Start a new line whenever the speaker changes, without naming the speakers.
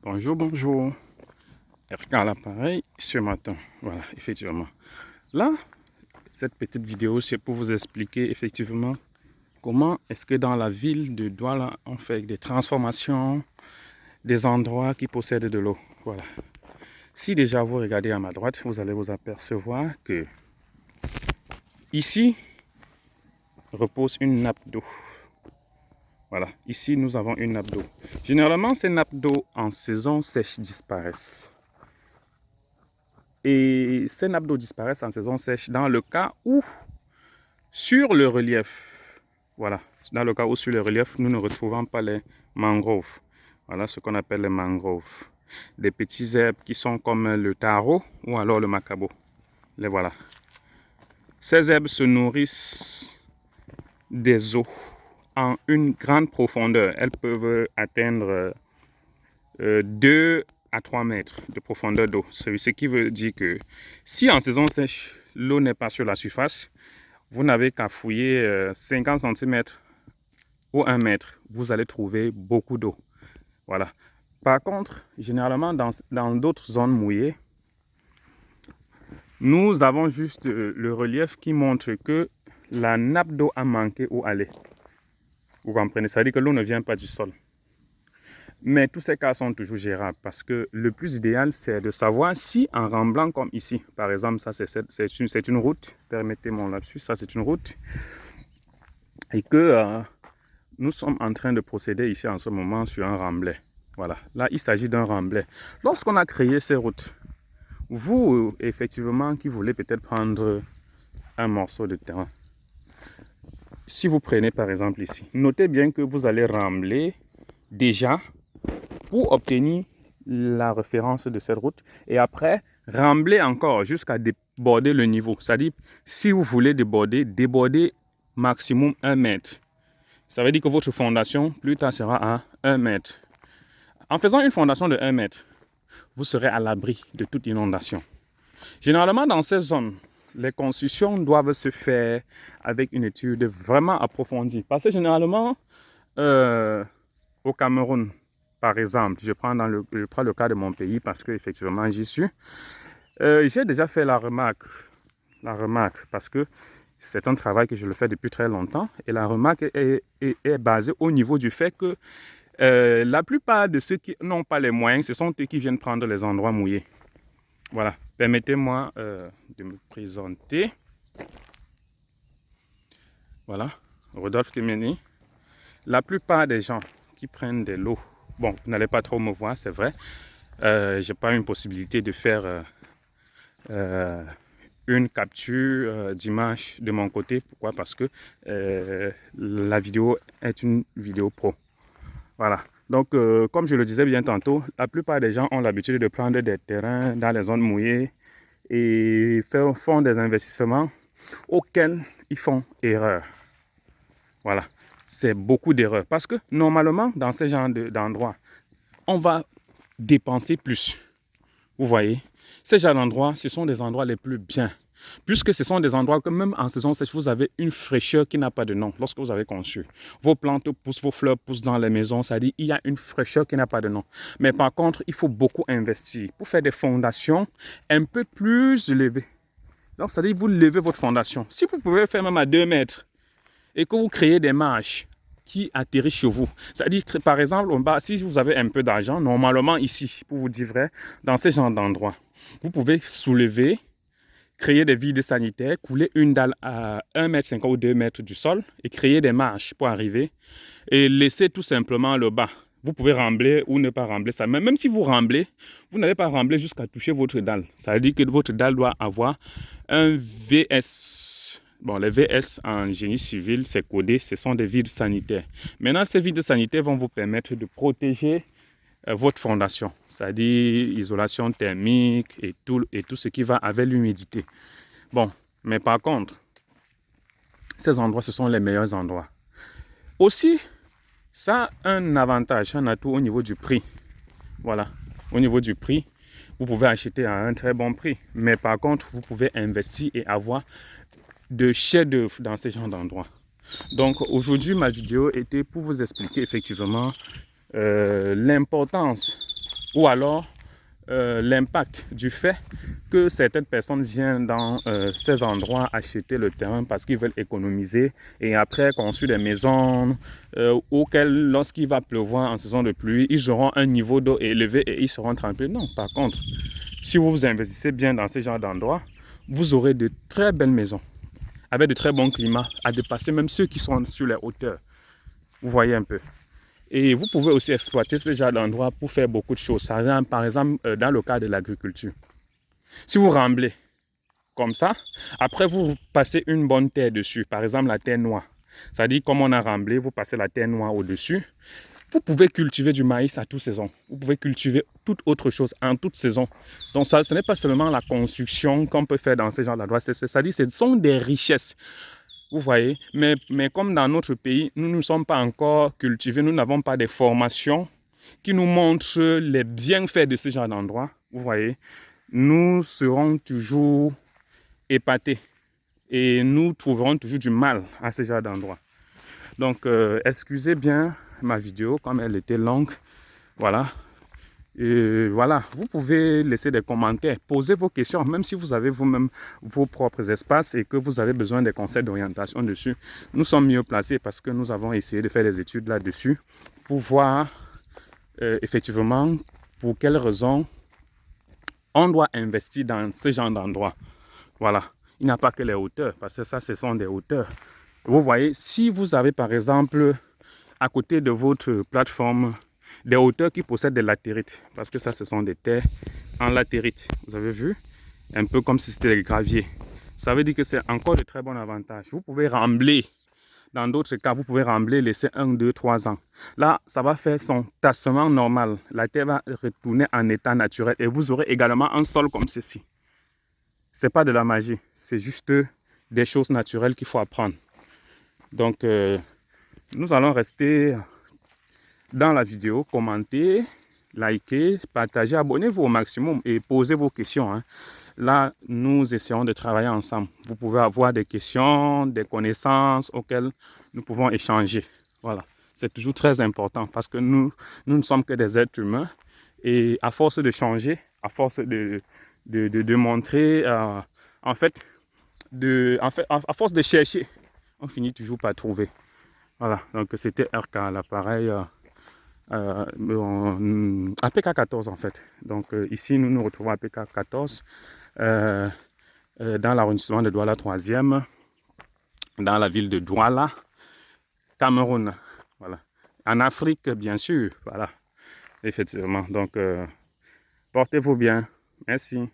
Bonjour, bonjour. RK à l'appareil ce matin. Voilà, effectivement. Là, cette petite vidéo, c'est pour vous expliquer effectivement comment est-ce que dans la ville de Douala, on fait des transformations des endroits qui possèdent de l'eau. Voilà. Si déjà vous regardez à ma droite, vous allez vous apercevoir que ici repose une nappe d'eau. Voilà, ici nous avons une nappe d'eau. Généralement, ces nappes d'eau en saison sèche disparaissent. Et ces nappes d'eau disparaissent en saison sèche dans le cas où, sur le relief, voilà, dans le cas où sur le relief, nous ne retrouvons pas les mangroves. Voilà ce qu'on appelle les mangroves. Des petits herbes qui sont comme le taro ou alors le macabo. Les voilà. Ces herbes se nourrissent des eaux en une grande profondeur. Elles peuvent atteindre 2 à 3 mètres de profondeur d'eau. Ce qui veut dire que si en saison sèche, l'eau n'est pas sur la surface, vous n'avez qu'à fouiller 50 cm ou 1 mètre. Vous allez trouver beaucoup d'eau. Voilà. Par contre, généralement, dans d'autres zones mouillées, nous avons juste le relief qui montre que la nappe d'eau a manqué où aller. Vous comprenez? Ça veut dire que l'eau ne vient pas du sol. Mais tous ces cas sont toujours gérables parce que le plus idéal, c'est de savoir si en remblant comme ici, par exemple, ça c'est une route, permettez mon lapsus, ça c'est une route, et que nous sommes en train de procéder ici en ce moment sur un remblai. Voilà, là il s'agit d'un remblai. Lorsqu'on a créé ces routes, vous effectivement qui voulez peut-être prendre un morceau de terrain, si vous prenez par exemple ici, notez bien que vous allez rembler déjà pour obtenir la référence de cette route et après rembler encore jusqu'à déborder le niveau. C'est-à-dire, si vous voulez déborder maximum 1 mètre. Ça veut dire que votre fondation plus tard sera à 1 mètre. En faisant une fondation de 1 mètre, vous serez à l'abri de toute inondation. Généralement, dans ces zones, les constructions doivent se faire avec une étude vraiment approfondie. Parce que généralement, au Cameroun, par exemple, je prends le cas de mon pays parce que effectivement j'y suis. J'ai déjà fait la remarque parce que c'est un travail que je le fais depuis très longtemps et la remarque est basée au niveau du fait que la plupart de ceux qui n'ont pas les moyens, ce sont eux qui viennent prendre les endroits mouillés. Voilà, permettez-moi de me présenter. Voilà, Rodolphe Kemeni. La plupart des gens qui prennent de l'eau, bon, vous n'allez pas trop me voir, c'est vrai. Je n'ai pas une possibilité de faire une capture d'image de mon côté. Pourquoi? Parce que la vidéo est une vidéo pro. Voilà. Donc, comme je le disais bien tantôt, la plupart des gens ont l'habitude de prendre des terrains dans les zones mouillées et font des investissements auxquels ils font erreur. Voilà. C'est beaucoup d'erreurs. Parce que normalement, dans ce genre d'endroits, on va dépenser plus. Vous voyez, ces genre d'endroits, ce sont des endroits les plus bien. Puisque ce sont des endroits que même en saison sèche, vous avez une fraîcheur qui n'a pas de nom lorsque vous avez conçu. Vos plantes poussent, vos fleurs poussent dans les maisons, ça dit il y a une fraîcheur qui n'a pas de nom. Mais par contre, il faut beaucoup investir pour faire des fondations un peu plus élevées. Donc ça dit vous levez votre fondation. Si vous pouvez faire même à 2 mètres et que vous créez des marches qui atterrissent chez vous. C'est-à-dire que par exemple, si vous avez un peu d'argent, normalement ici, pour vous dire vrai, dans ce genre d'endroit, vous pouvez soulever, créer des vides sanitaires, couler une dalle à 1,50 m ou 2 mètres du sol et créer des marches pour arriver et laisser tout simplement le bas. Vous pouvez rembler ou ne pas rembler ça. Mais même si vous remblez, vous n'avez pas remblé jusqu'à toucher votre dalle. Ça veut dire que votre dalle doit avoir un VS. Bon, les VS en génie civil, c'est codé, ce sont des vides sanitaires. Maintenant, ces vides sanitaires vont vous permettre de protéger votre fondation, c'est-à-dire isolation thermique et tout ce qui va avec l'humidité. Bon, mais par contre, ces endroits, ce sont les meilleurs endroits. Aussi, ça a un avantage, un atout au niveau du prix. Voilà, au niveau du prix, vous pouvez acheter à un très bon prix. Mais par contre, vous pouvez investir et avoir de chefs-d'œuvre dans ce genre d'endroits. Donc aujourd'hui, ma vidéo était pour vous expliquer effectivement l'importance ou alors l'impact du fait que certaines personnes viennent dans ces endroits acheter le terrain parce qu'ils veulent économiser et après construire des maisons auxquelles, lorsqu'il va pleuvoir en saison de pluie, ils auront un niveau d'eau élevé et ils seront tranquilles. Non, par contre, si vous vous investissez bien dans ce genre d'endroits, vous aurez de très belles maisons avec de très bons climats à dépasser même ceux qui sont sur les hauteurs. Vous voyez un peu. Et vous pouvez aussi exploiter ce genre d'endroit pour faire beaucoup de choses. Par exemple, dans le cas de l'agriculture. Si vous remblez comme ça, après vous passez une bonne terre dessus. Par exemple, la terre noire. C'est-à-dire, comme on a remblé, vous passez la terre noire au-dessus. Vous pouvez cultiver du maïs à toute saison. Vous pouvez cultiver toute autre chose en toute saison. Donc, ça, ce n'est pas seulement la construction qu'on peut faire dans ce genre d'endroit. C'est-à-dire, ce sont des richesses. Vous voyez, mais comme dans notre pays, nous ne sommes pas encore cultivés, nous n'avons pas de formations qui nous montrent les bienfaits de ce genre d'endroit. Vous voyez, nous serons toujours épatés et nous trouverons toujours du mal à ce genre d'endroit. Donc, excusez bien ma vidéo comme elle était longue. Voilà. Et voilà, vous pouvez laisser des commentaires, poser vos questions, même si vous avez vous-même vos propres espaces et que vous avez besoin des conseils d'orientation dessus. Nous sommes mieux placés parce que nous avons essayé de faire des études là-dessus pour voir effectivement pour quelles raisons on doit investir dans ce genre d'endroit. Voilà, il n'y a pas que les hauteurs, parce que ça, ce sont des hauteurs. Vous voyez, si vous avez par exemple à côté de votre plateforme des hauteurs qui possèdent des latérites, parce que ça, ce sont des terres en latérite. Vous avez vu? Un peu comme si c'était des graviers. Ça veut dire que c'est encore de très bons avantages. Vous pouvez rembler. Dans d'autres cas, vous pouvez rembler, laisser 1, 2, 3 ans. Là, ça va faire son tassement normal. La terre va retourner en état naturel et vous aurez également un sol comme ceci. Ce n'est pas de la magie, c'est juste des choses naturelles qu'il faut apprendre. Donc, nous allons rester dans la vidéo, commentez, likez, partagez, abonnez-vous au maximum et posez vos questions. Hein. Là, nous essayons de travailler ensemble. Vous pouvez avoir des questions, des connaissances auxquelles nous pouvons échanger. Voilà, c'est toujours très important parce que nous ne sommes que des êtres humains et à force de changer, à force de montrer, à force de chercher, on finit toujours par trouver. Voilà, donc c'était RK à l'appareil. APK14 en fait. Donc ici nous nous retrouvons à APK14 dans l'arrondissement de Douala 3e, dans la ville de Douala, Cameroun. Voilà. En Afrique bien sûr. Voilà. Effectivement. Donc portez-vous bien. Merci.